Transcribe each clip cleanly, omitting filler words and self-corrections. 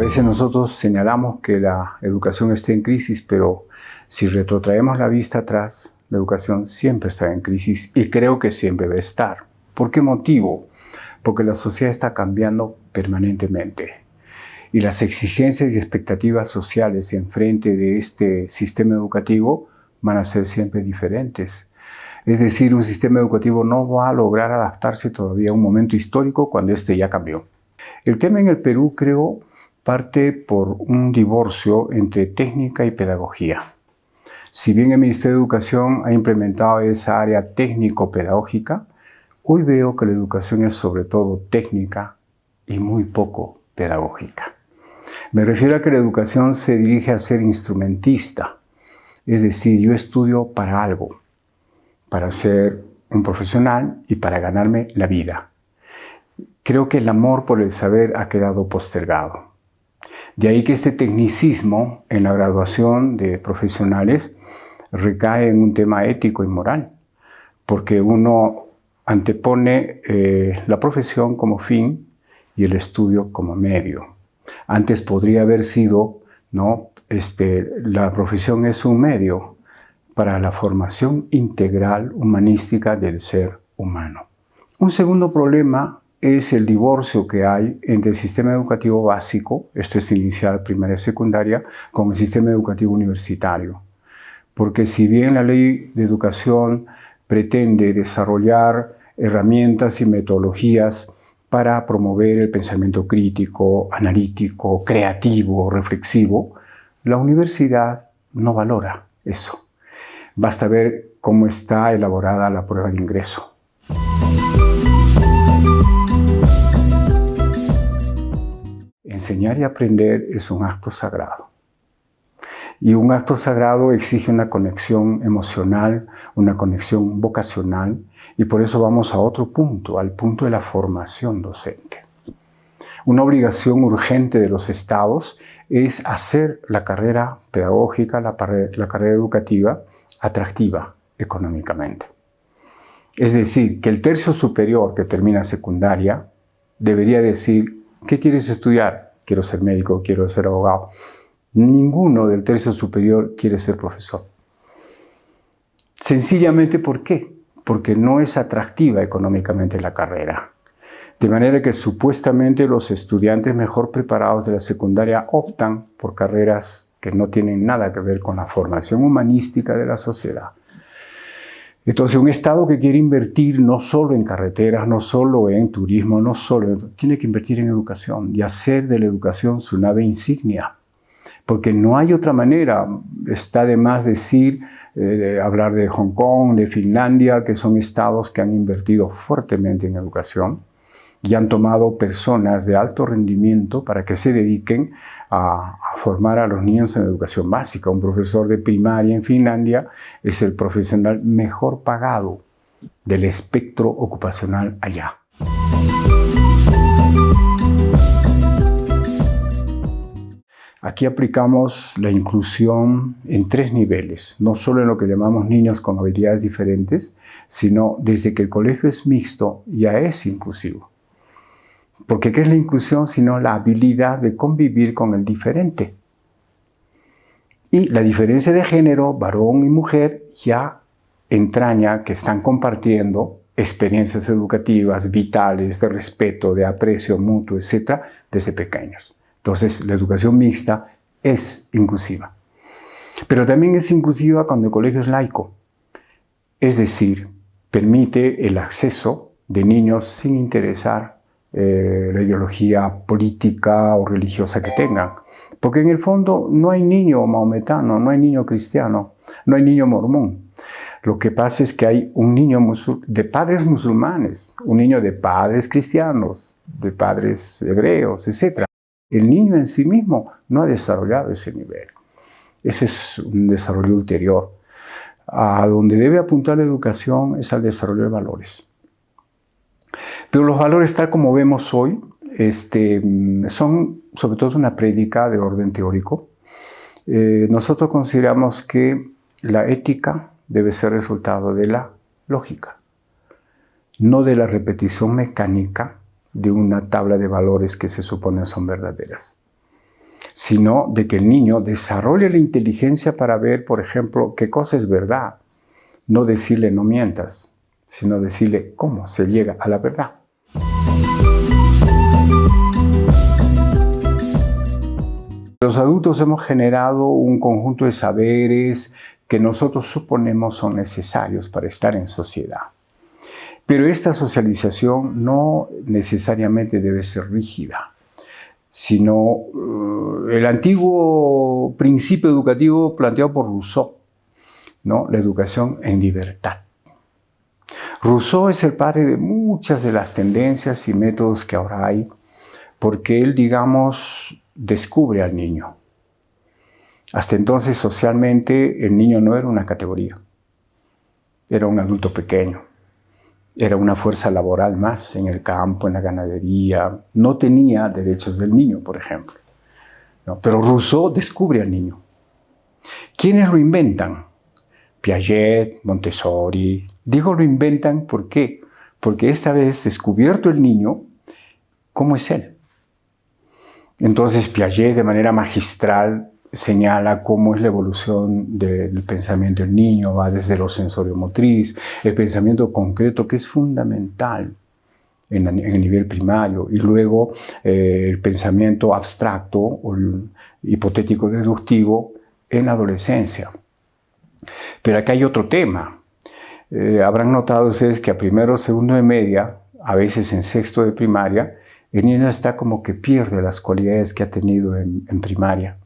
veces nosotros señalamos que la educación está en crisis, pero si retrotraemos la vista atrás, la educación siempre está en crisis y creo que siempre va a estar. ¿Por qué motivo? Porque la sociedad está cambiando permanentemente y las exigencias y expectativas sociales en frente de este sistema educativo van a ser siempre diferentes. Es decir, un sistema educativo no va a lograr adaptarse todavía a un momento histórico cuando este ya cambió. El tema en el Perú, creo, parte por un divorcio entre técnica y pedagogía. Si bien el Ministerio de Educación ha implementado esa área técnico-pedagógica, hoy veo que la educación es sobre todo técnica y muy poco pedagógica. Me refiero a que la educación se dirige a ser instrumentista, es decir, yo estudio para algo, para ser un profesional y para ganarme la vida. Creo que el amor por el saber ha quedado postergado. De ahí que este tecnicismo en la graduación de profesionales recae en un tema ético y moral, porque uno antepone la profesión como fin y el estudio como medio. Antes podría haber sido, ¿no? La profesión es un medio para la formación integral humanística del ser humano. Un segundo problema es el divorcio que hay entre el sistema educativo básico, esto es inicial, primaria y secundaria, con el sistema educativo universitario. Porque si bien la ley de educación pretende desarrollar herramientas y metodologías para promover el pensamiento crítico, analítico, creativo, reflexivo, la universidad no valora eso. Basta ver cómo está elaborada la prueba de ingreso. Enseñar y aprender es un acto sagrado. Y un acto sagrado exige una conexión emocional, una conexión vocacional, y por eso vamos a otro punto, al punto de la formación docente. Una obligación urgente de los estados es hacer la carrera pedagógica, la carrera educativa, atractiva económicamente. Es decir, que el tercio superior que termina secundaria debería decir: ¿qué quieres estudiar? Quiero ser médico, quiero ser abogado. Ninguno del tercio superior quiere ser profesor. Sencillamente, ¿por qué? Porque no es atractiva económicamente la carrera. De manera que supuestamente los estudiantes mejor preparados de la secundaria optan por carreras que no tienen nada que ver con la formación humanística de la sociedad. Entonces, un Estado que quiere invertir no solo en carreteras, no solo en turismo, tiene que invertir en educación y hacer de la educación su nave insignia. Porque no hay otra manera. Está de más decir, hablar de Hong Kong, de Finlandia, que son estados que han invertido fuertemente en educación y han tomado personas de alto rendimiento para que se dediquen a formar a los niños en educación básica. Un profesor de primaria en Finlandia es el profesional mejor pagado del espectro ocupacional allá. Aquí aplicamos la inclusión en 3 niveles, no solo en lo que llamamos niños con habilidades diferentes, sino desde que el colegio es mixto, ya es inclusivo. Porque ¿qué es la inclusión? Sino la habilidad de convivir con el diferente. Y la diferencia de género, varón y mujer, ya entraña que están compartiendo experiencias educativas, vitales, de respeto, de aprecio mutuo, etc., desde pequeños. Entonces, la educación mixta es inclusiva. Pero también es inclusiva cuando el colegio es laico. Es decir, permite el acceso de niños sin interesar la ideología política o religiosa que tengan. Porque en el fondo no hay niño maometano, no hay niño cristiano, no hay niño mormón. Lo que pasa es que hay un niño de padres musulmanes, un niño de padres cristianos, de padres hebreos, etc. El niño en sí mismo no ha desarrollado ese nivel. Ese es un desarrollo ulterior. A donde debe apuntar la educación es al desarrollo de valores. Pero los valores, tal como vemos hoy, son sobre todo una prédica de orden teórico. Nosotros consideramos que la ética debe ser resultado de la lógica, no de la repetición mecánica de una tabla de valores que se supone son verdaderas. sino de que el niño desarrolle la inteligencia para ver, por ejemplo, qué cosa es verdad. No decirle no mientas, sino decirle cómo se llega a la verdad. Los adultos hemos generado un conjunto de saberes que nosotros suponemos son necesarios para estar en sociedad. Pero esta socialización no necesariamente debe ser rígida, sino el antiguo principio educativo planteado por Rousseau, ¿no? La educación en libertad. Rousseau es el padre de muchas de las tendencias y métodos que ahora hay, porque él, digamos, descubre al niño. Hasta entonces, socialmente, el niño no era una categoría, era un adulto pequeño, era una fuerza laboral más en el campo, en la ganadería, no tenía derechos del niño, por ejemplo. ¿No? Pero Rousseau descubre al niño. ¿Quiénes lo inventan? Piaget, Montessori. Digo lo inventan, ¿por qué? Porque esta vez, descubierto el niño, ¿cómo es él? Entonces Piaget, de manera magistral, señala cómo es la evolución del pensamiento del niño, va desde lo sensorio-motriz, el pensamiento concreto, que es fundamental en el nivel primario, y luego el pensamiento abstracto o el hipotético-deductivo en la adolescencia. Pero aquí hay otro tema. Habrán notado ustedes que a primero o segundo de media, a veces en sexto de primaria, el niño está como que pierde las cualidades que ha tenido en primaria.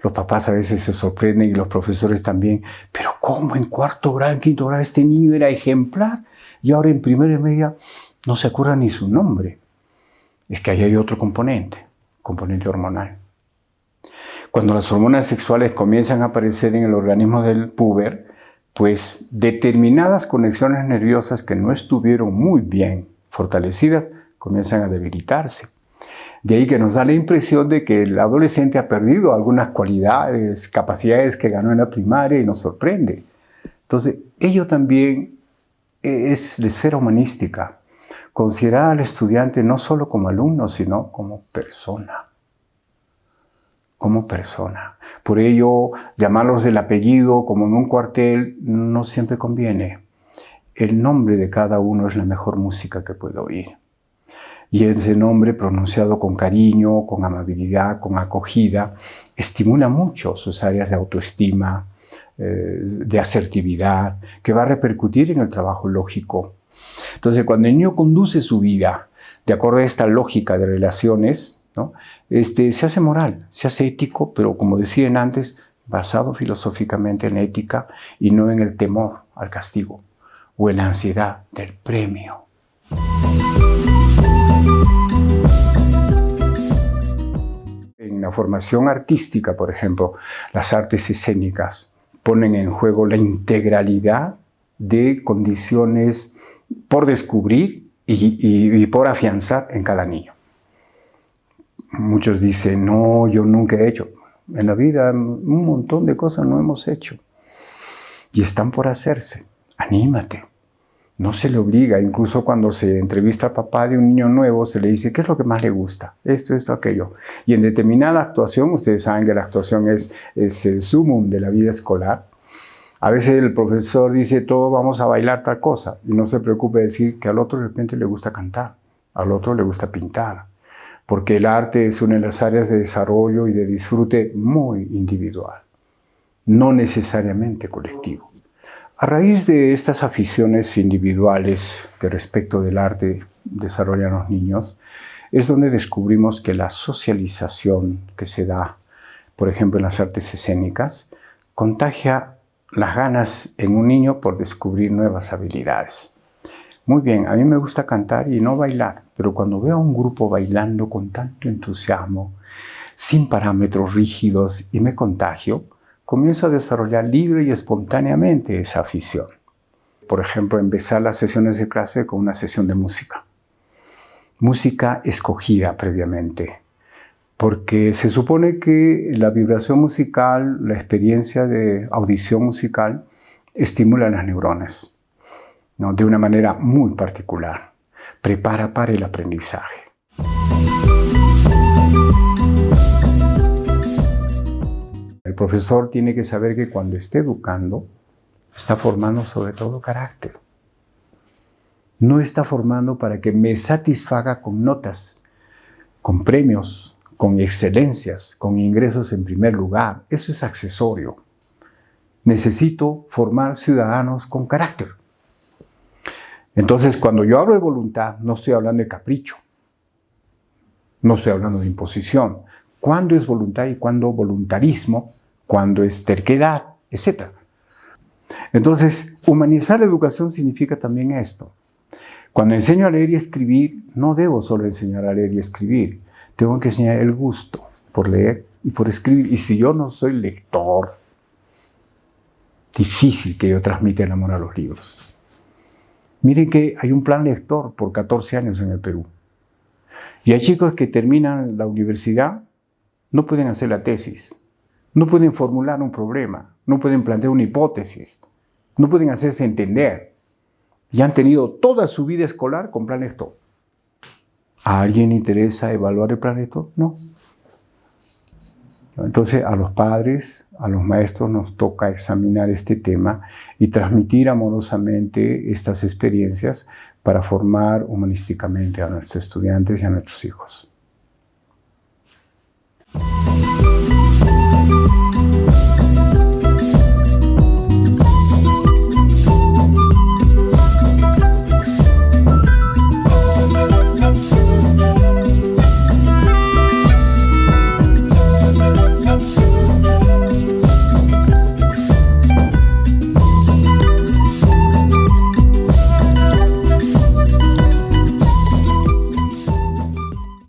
Los papás a veces se sorprenden y los profesores también. Pero ¿cómo en cuarto grado, en quinto grado, este niño era ejemplar? Y ahora en primera y media no se acuerda ni su nombre. Es que ahí hay otro componente hormonal. Cuando las hormonas sexuales comienzan a aparecer en el organismo del puber, pues determinadas conexiones nerviosas que no estuvieron muy bien fortalecidas comienzan a debilitarse. De ahí que nos da la impresión de que el adolescente ha perdido algunas cualidades, capacidades que ganó en la primaria y nos sorprende. Entonces, ello también es la esfera humanística. Considerar al estudiante no solo como alumno, sino como persona. Como persona. Por ello, llamarlos del apellido como en un cuartel no siempre conviene. El nombre de cada uno es la mejor música que puedo oír. Y ese nombre pronunciado con cariño, con amabilidad, con acogida, estimula mucho sus áreas de autoestima, de asertividad, que va a repercutir en el trabajo lógico. Entonces, cuando el niño conduce su vida de acuerdo a esta lógica de relaciones, ¿no? Se hace moral, se hace ético, pero como decían antes, basado filosóficamente en ética y no en el temor al castigo o en la ansiedad del premio. En la formación artística, por ejemplo, las artes escénicas ponen en juego la integralidad de condiciones por descubrir y por afianzar en cada niño. Muchos dicen, no, yo nunca he hecho. En la vida un montón de cosas no hemos hecho y están por hacerse. Anímate. No se le obliga, incluso cuando se entrevista al papá de un niño nuevo, se le dice, ¿qué es lo que más le gusta? Esto, aquello. Y en determinada actuación, ustedes saben que la actuación es el sumum de la vida escolar. A veces el profesor dice, todos vamos a bailar tal cosa, y no se preocupe de decir que al otro de repente le gusta cantar, al otro le gusta pintar, porque el arte es una de las áreas de desarrollo y de disfrute muy individual, no necesariamente colectivo. A raíz de estas aficiones individuales que respecto del arte desarrollan los niños, es donde descubrimos que la socialización que se da, por ejemplo, en las artes escénicas, contagia las ganas en un niño por descubrir nuevas habilidades. Muy bien, a mí me gusta cantar y no bailar, pero cuando veo a un grupo bailando con tanto entusiasmo, sin parámetros rígidos y me contagio, comienzo a desarrollar libre y espontáneamente esa afición. Por ejemplo, empezar las sesiones de clase con una sesión de música. Música escogida previamente, porque se supone que la vibración musical, la experiencia de audición musical, estimula las neuronas, ¿no? De una manera muy particular. Prepara para el aprendizaje. profesor tiene que saber que cuando esté educando, está formando sobre todo carácter. No está formando para que me satisfaga con notas, con premios, con excelencias, con ingresos en primer lugar. Eso es accesorio. Necesito formar ciudadanos con carácter. Entonces, cuando yo hablo de voluntad, no estoy hablando de capricho. No estoy hablando de imposición. ¿Cuándo es voluntad y cuándo voluntarismo? ¿Cuándo es terquedad? Etcétera. Entonces, humanizar la educación significa también esto. Cuando enseño a leer y escribir, no debo solo enseñar a leer y escribir. Tengo que enseñar el gusto por leer y por escribir. Y si yo no soy lector, difícil que yo transmita el amor a los libros. Miren que hay un plan lector por 14 años en el Perú. Y hay chicos que terminan la universidad, no pueden hacer la tesis, no pueden formular un problema, no pueden plantear una hipótesis, no pueden hacerse entender. Y han tenido toda su vida escolar con plan lector. ¿A alguien le interesa evaluar el plan lector? No. Entonces a los padres, a los maestros nos toca examinar este tema y transmitir amorosamente estas experiencias para formar humanísticamente a nuestros estudiantes y a nuestros hijos.